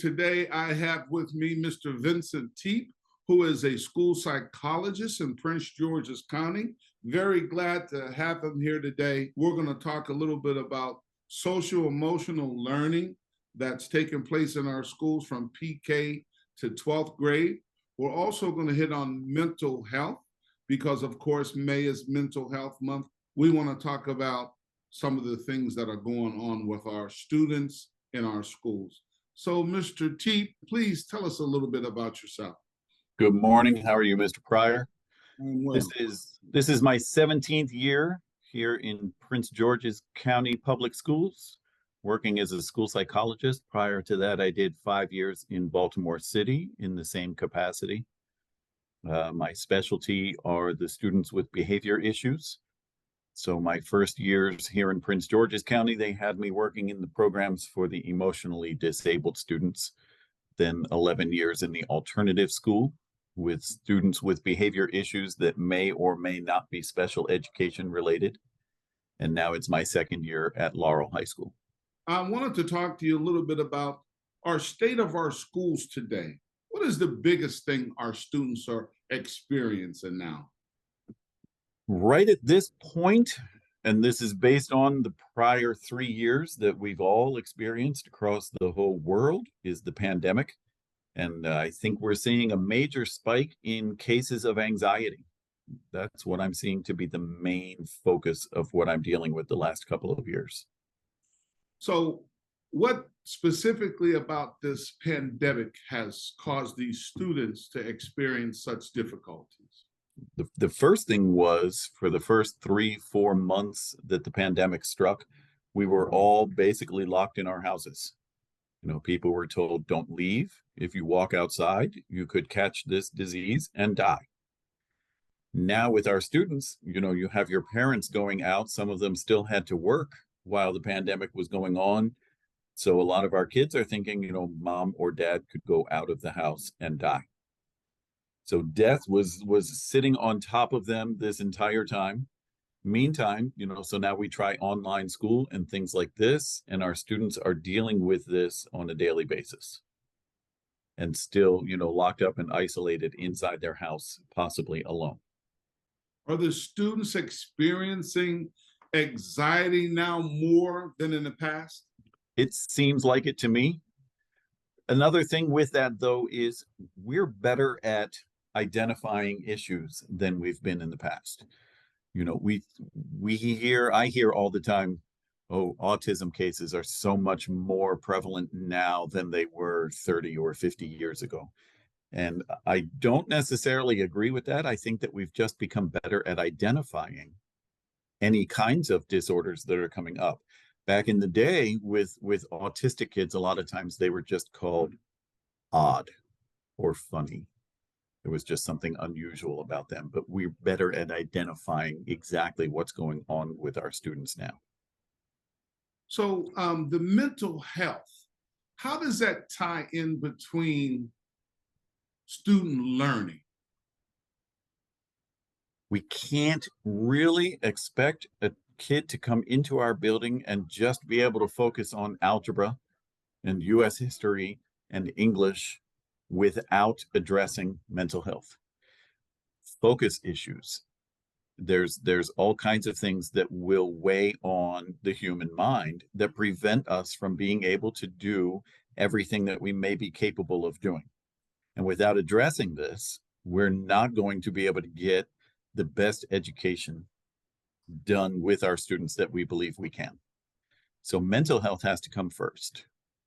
today I have with me Mr. Vincent Tepe, who is a school psychologist in Prince George's County. Very glad to have him here today. We're going to talk a little bit about social emotional learning that's taking place in our schools from PK to 12th grade. We're also going to hit on mental health because, of course, May is Mental Health Month. We want to talk about some of the things that are going on with our students in our schools. So, Mr. Tepe, please tell us a little bit about yourself. Good morning. How are you, Mr. Pryor? Well. This is my 17th year here in Prince George's County Public Schools, working as a school psychologist. Prior to that, I did 5 years in Baltimore City in the same capacity. My specialty are the students with behavior issues. So my first years here in Prince George's County, they had me working in the programs for the emotionally disabled students. Then 11 years in the alternative school with students with behavior issues that may or may not be special education related. And now it's my second year at Laurel High School. I wanted to talk to you a little bit about our state of our schools today. What is the biggest thing our students are experiencing now? Right at this point, and this is based on the prior 3 years that we've all experienced across the whole world, is the pandemic. And I think we're seeing a major spike in cases of anxiety. That's what I'm seeing to be the main focus of what I'm dealing with the last couple of years. So what specifically about this pandemic has caused these students to experience such difficulties? The first thing was, for the first 3-4 months that the pandemic struck, we were all basically locked in our houses. You know, people were told, don't leave. If you walk outside, you could catch this disease and die. Now with our students, you know, you have your parents going out. Some of them still had to work while the pandemic was going on. So a lot of our kids are thinking, you know, mom or dad could go out of the house and die. So death was sitting on top of them this entire time. Meantime, you know, so now we try online school and things like this, and our students are dealing with this on a daily basis and still, you know, locked up and isolated inside their house, possibly alone. Are the students experiencing anxiety now more than in the past? It seems like it to me. Another thing with that, though, is we're better at identifying issues than we've been in the past. You know, I hear all the time, oh, autism cases are so much more prevalent now than they were 30 or 50 years ago. And I don't necessarily agree with that. I think that we've just become better at identifying any kinds of disorders that are coming up. Back in the day with autistic kids, a lot of times they were just called odd or funny. There was just something unusual about them, but we're better at identifying exactly what's going on with our students now. So the mental health, how does that tie in between student learning? We can't really expect a kid to come into our building and just be able to focus on algebra and US history and English without addressing mental health. Focus issues. There's all kinds of things that will weigh on the human mind that prevent us from being able to do everything that we may be capable of doing. And without addressing this, we're not going to be able to get the best education done with our students that we believe we can. So mental health has to come first.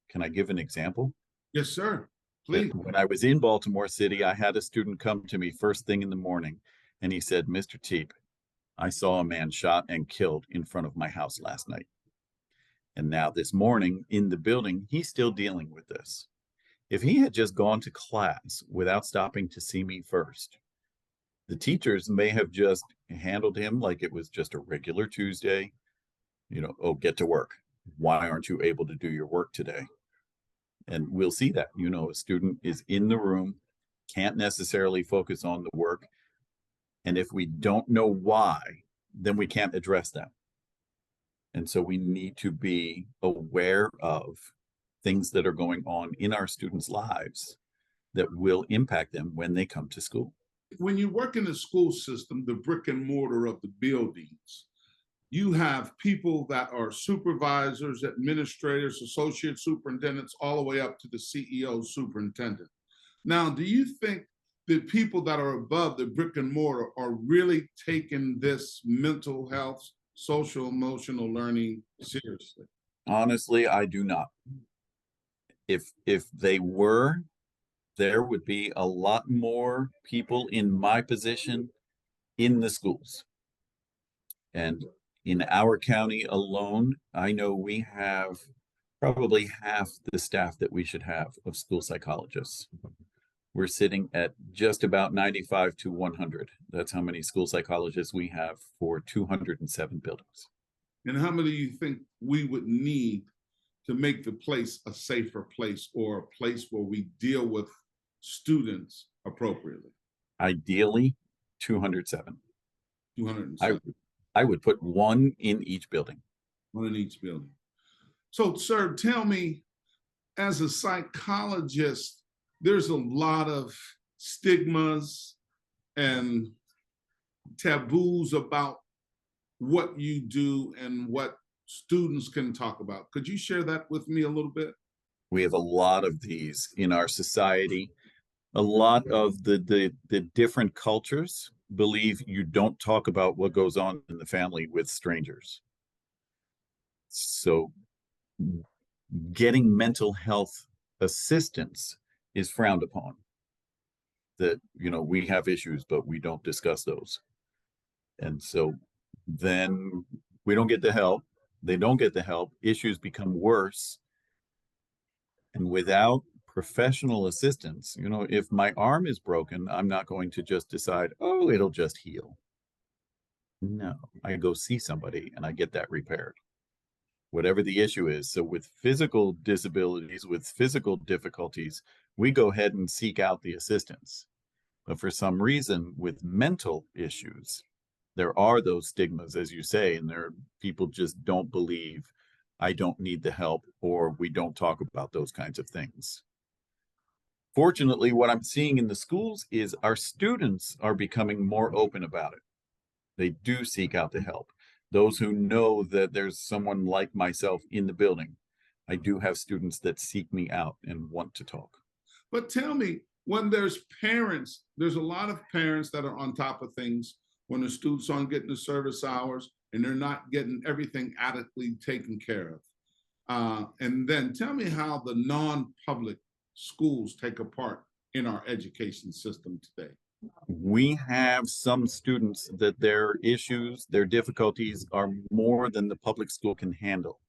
Can I give an example? Yes, sir. Please. When I was in Baltimore City, I had a student come to me first thing in the morning, and he said, Mr. Tepe, I saw a man shot and killed in front of my house last night. And now this morning in the building, he's still dealing with this. If he had just gone to class without stopping to see me first, the teachers may have just handled him like it was just a regular Tuesday, you know, oh, get to work. Why aren't you able to do your work today? And we'll see that, you know, a student is in the room, can't necessarily focus on the work. And if we don't know why, then we can't address that. And so we need to be aware of things that are going on in our students' lives that will impact them when they come to school. When you work in the school system, the brick and mortar of the buildings, you have people that are supervisors, administrators, associate superintendents, all the way up to the CEO superintendent. Now, do you think the people that are above the brick and mortar are really taking this mental health, social, emotional learning seriously? Honestly, I do not. If they were, there would be a lot more people in my position in the schools. And in our county alone, I know we have probably half the staff that we should have of school psychologists. We're sitting at just about 95 to 100. That's how many school psychologists we have for 207 buildings. And how many do you think we would need to make the place a safer place, or a place where we deal with students appropriately? Ideally, 207. 207. I would put one in each building. One in each building. So, sir, tell me, as a psychologist, there's a lot of stigmas and taboos about what you do and what students can talk about. Could you share that with me a little bit? We have a lot of these in our society. A lot of the different cultures believe you don't talk about what goes on in the family with strangers. So getting mental health assistance is frowned upon. That, we have issues, but we don't discuss those. And so then we don't get the help. They don't get the help. Issues become worse. And without professional assistance, if my arm is broken, I'm not going to just decide, oh, it'll just heal. No, I go see somebody and I get that repaired, whatever the issue is. So with physical disabilities, with physical difficulties, we go ahead and seek out the assistance. But for some reason, with mental issues, there are those stigmas, as you say, and people just don't believe I don't need the help, or we don't talk about those kinds of things. Fortunately, what I'm seeing in the schools is our students are becoming more open about it. They do seek out the help. Those who know that there's someone like myself in the building, I do have students that seek me out and want to talk. But tell me, when there's parents, there's a lot of parents that are on top of things when the students aren't getting the service hours and they're not getting everything adequately taken care of. And then tell me how the non-public schools take a part in our education system today. We have some students that their issues, their difficulties are more than the public school can handle.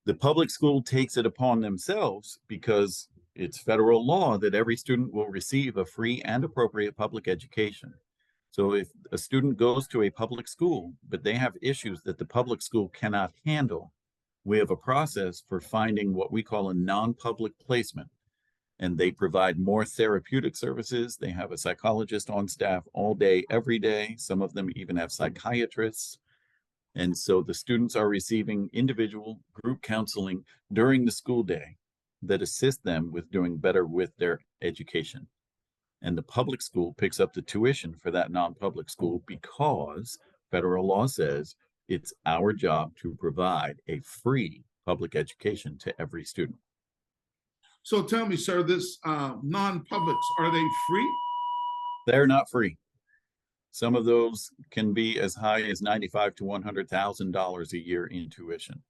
The public school takes it upon themselves because it's federal law that every student will receive a free and appropriate public education. So if a student goes to a public school, but they have issues that the public school cannot handle, we have a process for finding what we call a non-public placement. And they provide more therapeutic services. They have a psychologist on staff all day, every day. Some of them even have psychiatrists. And so the students are receiving individual group counseling during the school day that assist them with doing better with their education. And the public school picks up the tuition for that non-public school because federal law says it's our job to provide a free public education to every student. So tell me, sir, this non-publics, are they free? They're not free. Some of those can be as high as $95,000 to $100,000 a year in tuition,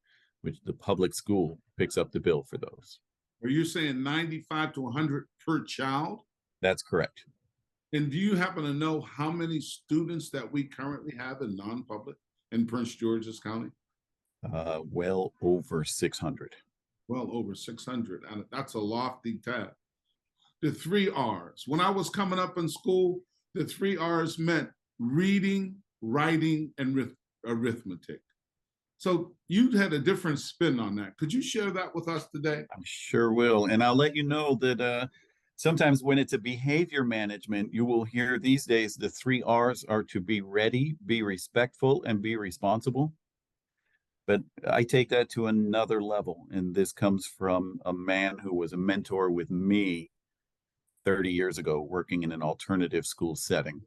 which the public school picks up the bill for those. Are you saying 95 to 100 per child? That's correct. And do you happen to know how many students that we currently have in non-public in Prince George's County? Well over 600. Well over 600, and that's a lofty task. The 3 R's. When I was coming up in school, the 3 R's meant reading, writing, and arithmetic. So you had a different spin on that. Could you share that with us today? I sure will. And I'll let you know that sometimes when it's a behavior management, you will hear these days the 3 R's are to be ready, be respectful, and be responsible. But I take that to another level, and this comes from a man who was a mentor with me 30 years ago, working in an alternative school setting.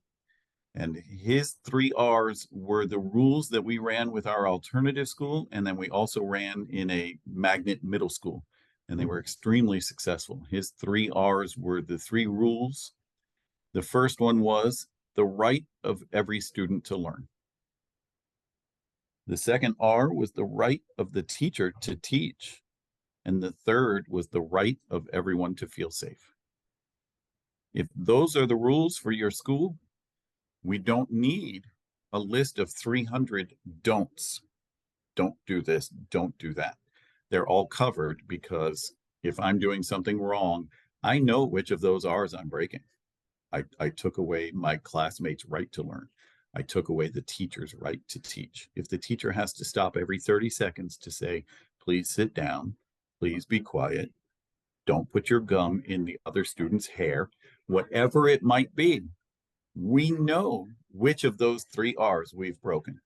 And his 3 R's were the rules that we ran with our alternative school, and then we also ran in a magnet middle school, and they were extremely successful. His 3 R's were the 3 rules. The first one was the right of every student to learn. The second R was the right of the teacher to teach. And the third was the right of everyone to feel safe. If those are the rules for your school, we don't need a list of 300 don'ts. Don't do this, don't do that. They're all covered because if I'm doing something wrong, I know which of those R's I'm breaking. I took away my classmates' right to learn. I took away the teacher's right to teach. If the teacher has to stop every 30 seconds to say, please sit down, please be quiet, don't put your gum in the other student's hair, whatever it might be, we know which of those 3 R's we've broken.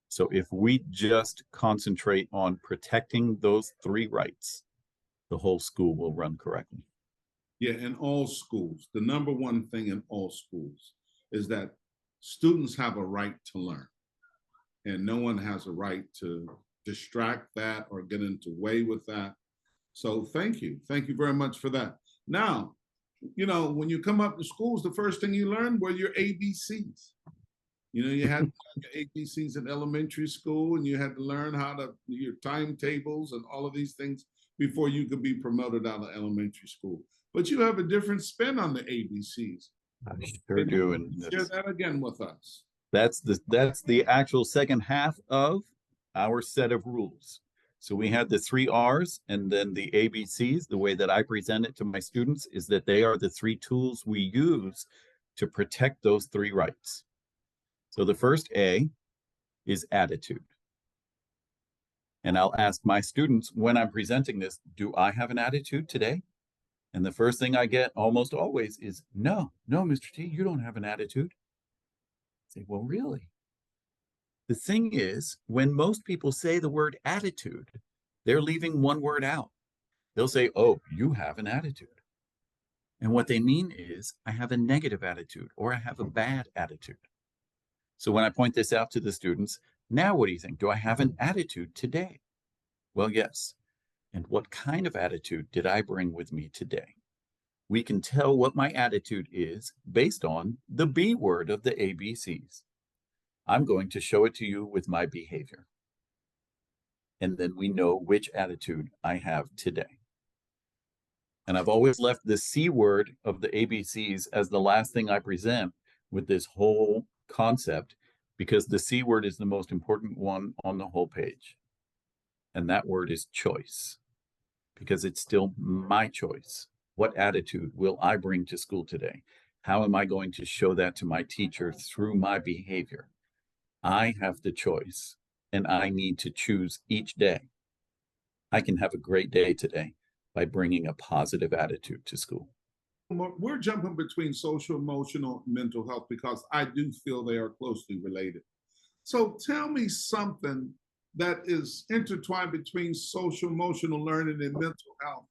So if we just concentrate on protecting those 3 rights, the whole school will run correctly. Yeah, in all schools, the number one thing in all schools is that students have a right to learn, and no one has a right to distract that or get into way with that. So thank you very much for that. Now, when you come up to schools, the first thing you learn were your ABCs. You had ABCs in elementary school, and you had to learn how to your timetables and all of these things before you could be promoted out of elementary school. But you have a different spin on the ABCs. I sure do, and share that again with us. That's the actual second half of our set of rules. So we had the 3 R's and then the ABCs. The way that I present it to my students is that they are the 3 tools we use to protect those 3 rights. So the first A is attitude. And I'll ask my students when I'm presenting this, do I have an attitude today? And the first thing I get almost always is, no, Mr. T, you don't have an attitude. I say, well, really? The thing is, when most people say the word attitude, they're leaving one word out. They'll say, oh, you have an attitude. And what they mean is, I have a negative attitude or I have a bad attitude. So when I point this out to the students, now what do you think? Do I have an attitude today? Well, yes. And what kind of attitude did I bring with me today? We can tell what my attitude is based on the B word of the ABCs. I'm going to show it to you with my behavior. And then we know which attitude I have today. And I've always left the C word of the ABCs as the last thing I present with this whole concept, because the C word is the most important one on the whole page. And that word is choice, because it's still my choice. What attitude will I bring to school today? How am I going to show that to my teacher through my behavior? I have the choice, and I need to choose each day. I can have a great day today by bringing a positive attitude to school. We're jumping between social, emotional, mental health because I do feel they are closely related. So tell me something that is intertwined between social, emotional learning and mental health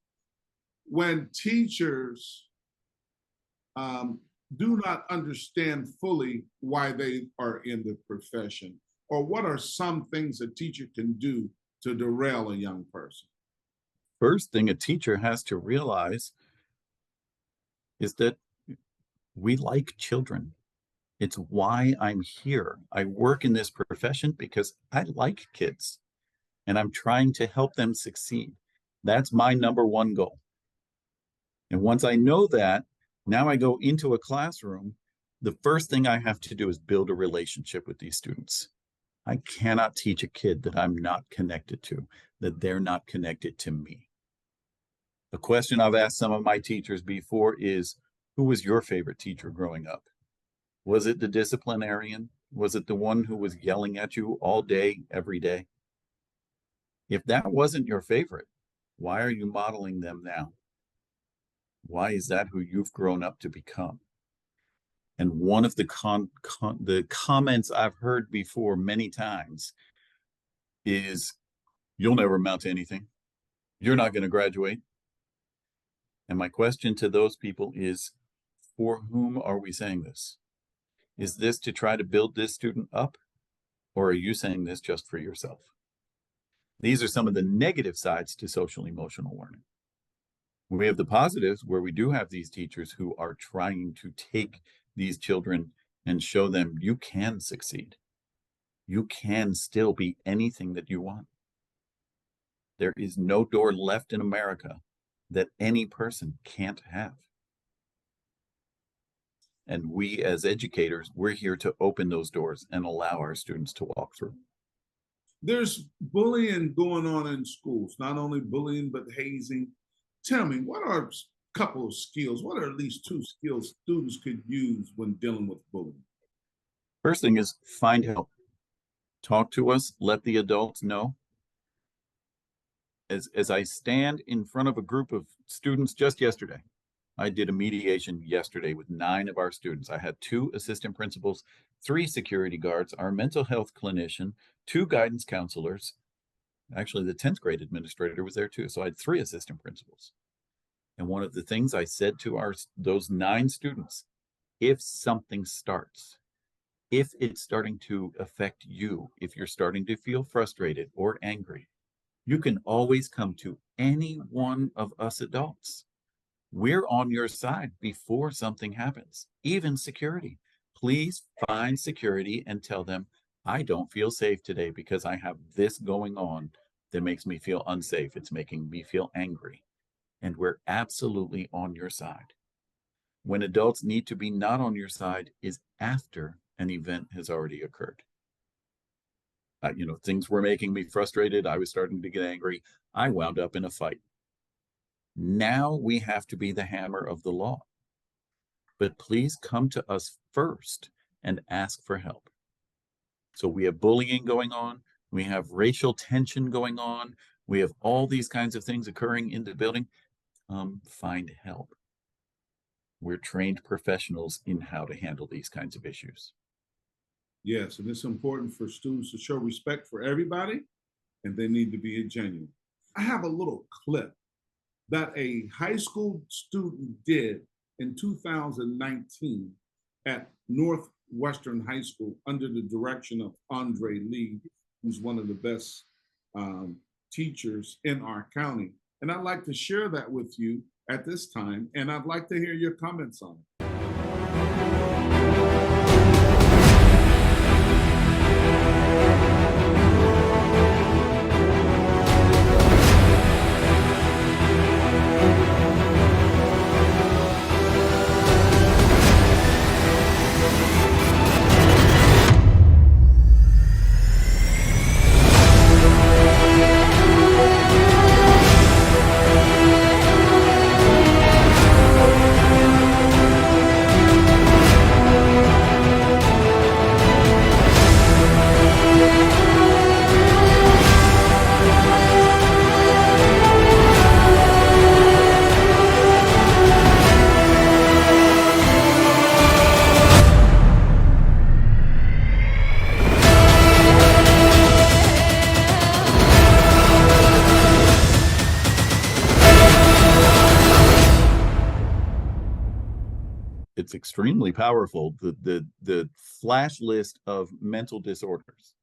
when teachers do not understand fully why they are in the profession, or what are some things a teacher can do to derail a young person? First thing a teacher has to realize is that we like children. It's why I'm here. I work in this profession because I like kids and I'm trying to help them succeed. That's my number one goal. And once I know that, now I go into a classroom, the first thing I have to do is build a relationship with these students. I cannot teach a kid that I'm not connected to, that they're not connected to me. A question I've asked some of my teachers before is, who was your favorite teacher growing up? Was it the disciplinarian? Was it the one who was yelling at you all day, every day? If that wasn't your favorite, why are you modeling them now? Why is that who you've grown up to become? And one of the comments I've heard before many times is you'll never amount to anything. You're not going to graduate. And my question to those people is, for whom are we saying this? Is this to try to build this student up, or are you saying this just for yourself? These are some of the negative sides to social emotional learning. We have the positives where we do have these teachers who are trying to take these children and show them you can succeed. You can still be anything that you want. There is no door left in America that any person can't have. And we as educators, we're here to open those doors and allow our students to walk through. There's bullying going on in schools, not only bullying, but hazing. Tell me, what are a couple of skills, what are at least 2 skills students could use when dealing with bullying? First thing is find help. Talk to us, let the adults know. As I stand in front of a group of students just yesterday, I did a mediation yesterday with 9 of our students. I had 2 assistant principals, 3 security guards, our mental health clinician, 2 guidance counselors. Actually, the 10th grade administrator was there too. So I had 3 assistant principals. And one of the things I said to those 9 students, if something starts, if it's starting to affect you, if you're starting to feel frustrated or angry, you can always come to any one of us adults. We're on your side before something happens, even security. Please find security and tell them, I don't feel safe today because I have this going on that makes me feel unsafe. It's making me feel angry. And we're absolutely on your side. When adults need to be not on your side is after an event has already occurred. Things were making me frustrated. I was starting to get angry. I wound up in a fight. Now we have to be the hammer of the law. But please come to us first and ask for help. So we have bullying going on. We have racial tension going on. We have all these kinds of things occurring in the building. Find help. We're trained professionals in how to handle these kinds of issues. Yes, and it's important for students to show respect for everybody, and they need to be genuine. I have a little clip that a high school student did in 2019 at Northwestern High School under the direction of Andre Lee, who's one of the best teachers in our county. And I'd like to share that with you at this time, and I'd like to hear your comments on it. It's extremely powerful. The flash list of mental disorders.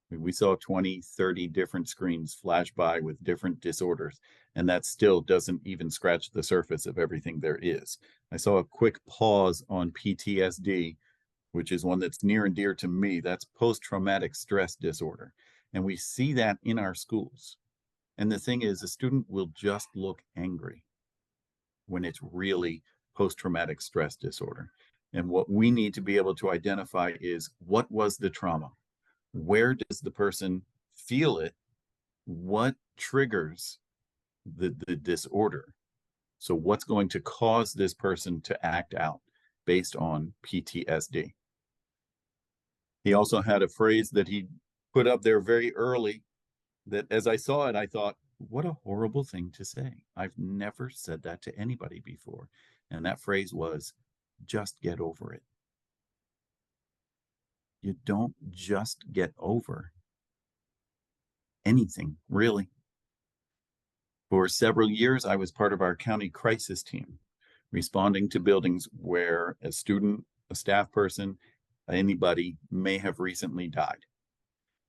We saw 20, 30 different screens flash by with different disorders, and that still doesn't even scratch the surface of everything there is. I saw a quick pause on PTSD, which is one that's near and dear to me. That's post-traumatic stress disorder. And we see that in our schools. And the thing is, a student will just look angry when it's really post-traumatic stress disorder. And what we need to be able to identify is, what was the trauma? Where does the person feel it? What triggers the disorder? So what's going to cause this person to act out based on PTSD? He also had a phrase that he put up there very early that, as I saw it, I thought, what a horrible thing to say. I've never said that to anybody before. And that phrase was, just get over it. You don't just get over anything, really. For several years, I was part of our county crisis team, responding to buildings where a student, a staff person, anybody may have recently died.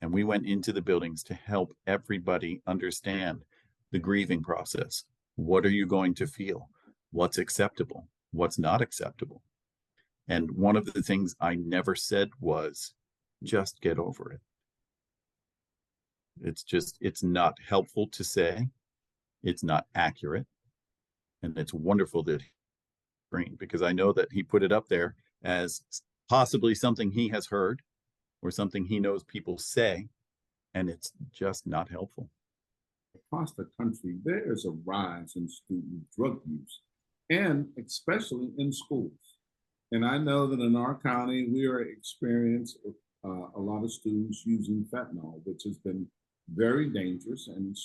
And we went into the buildings to help everybody understand the grieving process. What are you going to feel? What's acceptable? What's not acceptable? And one of the things I never said was, just get over it. It's not helpful to say. It's not accurate. And it's wonderful that Green, because I know that he put it up there as possibly something he has heard or something he knows people say, and it's just not helpful. Across the country, there is a rise in student drug use, and especially in schools. And I know that in our county, we are experiencing a lot of students using fentanyl, which has been very dangerous. And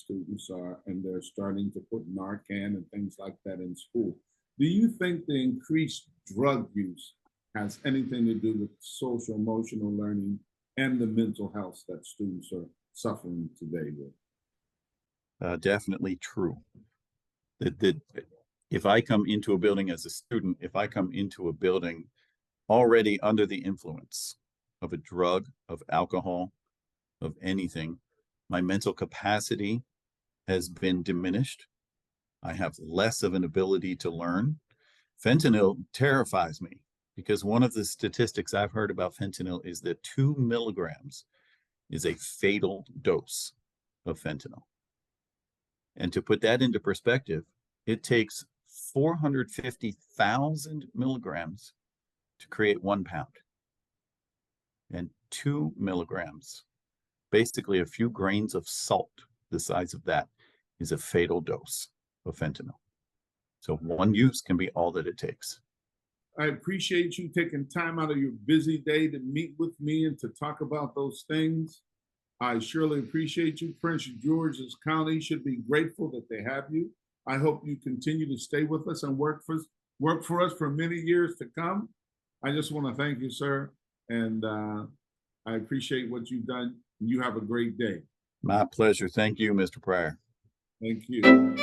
they're starting to put Narcan and things like that in school. Do you think the increased drug use has anything to do with social emotional learning and the mental health that students are suffering today with? Definitely true. That if I come into a building as a student, if I come into a building already under the influence of a drug, of alcohol, of anything, my mental capacity has been diminished. I have less of an ability to learn. Fentanyl terrifies me because one of the statistics I've heard about fentanyl is that 2 milligrams is a fatal dose of fentanyl. And to put that into perspective, it takes 450,000 milligrams to create 1 pound. And 2 milligrams, basically a few grains of salt, the size of that, is a fatal dose of fentanyl. So one use can be all that it takes. I appreciate you taking time out of your busy day to meet with me and to talk about those things. I surely appreciate you. Prince George's County should be grateful that they have you. I hope you continue to stay with us and work for us for many years to come. I just want to thank you, sir. And I appreciate what you've done. You have a great day. My pleasure. Thank you, Mr. Pryor. Thank you.